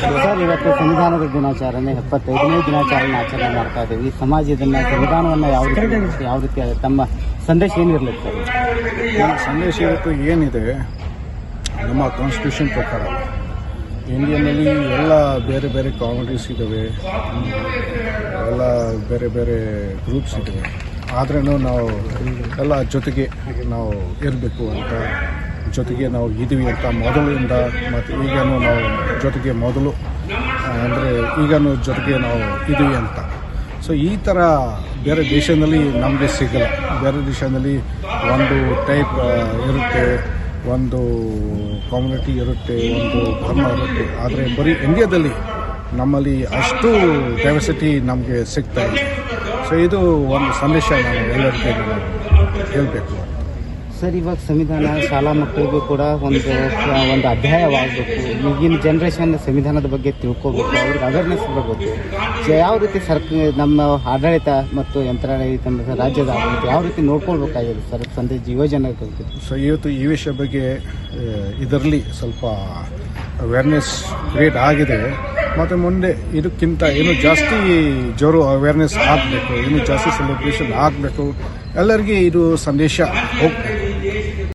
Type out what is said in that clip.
Sir, ಇವತ್ತು ಸಂವಿಧಾನದ ದಿನಾಚರಣೆ 75ನೇ ದಿನಾಚರಣೆ ಆಚರಣೆ ಮಾಡ್ತಾ ಇದ್ದೀವಿ. ಈ ಸಮಾಜ ಇದನ್ನ ಸಂವಿಧಾನವನ್ನು ಯಾವ ರೀತಿ ತಮ್ಮ ಸಂದೇಶ ಏನಿರಲಿಕ್ಕೆ ಸರ್? ನಮ್ಮ ಸಂದೇಶ ಇವತ್ತು ಏನಿದೆ, ನಮ್ಮ ಕಾನ್ಸ್ಟಿಟ್ಯೂಷನ್ ಪ್ರಕಾರ ಇಂಡಿಯಾನಲ್ಲಿ ಎಲ್ಲ ಬೇರೆ ಬೇರೆ ಕಮ್ಯುನಿಟೀಸ್ ಇದ್ದಾವೆ, ಎಲ್ಲ ಬೇರೆ ಬೇರೆ ಗ್ರೂಪ್ಸ್ ಇದ್ದಾವೆ. ಆದ್ರೂ ನಾವು ಎಲ್ಲ ಜೊತೆಗೆ ನಾವು ಇರಬೇಕು ಅಂತ, ಜೊತೆಗೆ ನಾವು ಇದ್ದೀವಿ ಅಂತ ಮೊದಲಿಂದ ಮತ್ತು ಈಗನೂ ನಾವು ಜೊತೆಗೆ ಮೊದಲು ಅಂದರೆ ಈಗನೂ ಜೊತೆಗೆ ನಾವು ಇದ್ದೀವಿ ಅಂತ. ಸೊ ಈ ಥರ ಬೇರೆ ದೇಶದಲ್ಲಿ ನಮಗೆ ಸಿಗಲ್ಲ. ಬೇರೆ ದೇಶದಲ್ಲಿ ಒಂದು ಟೈಪ್ ಇರುತ್ತೆ, ಒಂದು ಕಮ್ಯುನಿಟಿ ಇರುತ್ತೆ, ಒಂದು ಧರ್ಮ ಇರುತ್ತೆ. ಆದರೆ ಬರೀ ಇಂಡಿಯಾದಲ್ಲಿ ನಮ್ಮಲ್ಲಿ ಅಷ್ಟು ಡೈವರ್ಸಿಟಿ ನಮಗೆ ಸಿಗ್ತಾ ಇದೆ. ಸೊ ಇದು ಒಂದು ಸಂದೇಶ ನಾನು ಎಲ್ಲರಿಗೆ ಹೇಳಬೇಕು. ಸರ್, ಇವಾಗ ಸಂವಿಧಾನ ಶಾಲಾ ಮಕ್ಕಳಿಗೂ ಕೂಡ ಒಂದು ಅಧ್ಯಾಯವಾಗಬೇಕು. ಈಗಿನ ಜನ್ರೇಷನ್ ಸಂವಿಧಾನದ ಬಗ್ಗೆ ತಿಳ್ಕೋಬೇಕು, ಅವ್ರಿಗೆ ಅವೇರ್ನೆಸ್ ಬರಬೇಕು. ಯಾವ ರೀತಿ ನಮ್ಮ ಆಡಳಿತ ಮತ್ತು ಯಂತ್ರಾಡಳಿತ ರಾಜ್ಯದ ಆಡಳಿತ ಯಾವ ರೀತಿ ನೋಡ್ಕೊಳ್ಬೇಕಾಗಿದೆ ಸರ್ ಸಂದೇಶ ಯೋಜನೆ? ಸೊ ಇವತ್ತು ಈ ವಿಷಯ ಬಗ್ಗೆ ಇದರಲ್ಲಿ ಸ್ವಲ್ಪ ಅವೇರ್ನೆಸ್ ಕ್ರಿಯೇಟ್ ಆಗಿದೆ. ಮತ್ತು ಮುಂದೆ ಇದಕ್ಕಿಂತ ಇನ್ನೂ ಜಾಸ್ತಿ ಜೋರು ಅವೇರ್ನೆಸ್ ಆಗಬೇಕು, ಇನ್ನೂ ಜಾಸ್ತಿ ಸೆಲೆಬ್ರೇಷನ್ ಆಗಬೇಕು, ಎಲ್ಲರಿಗೆ ಇದು ಸಂದೇಶ ಹೋಗಬೇಕು.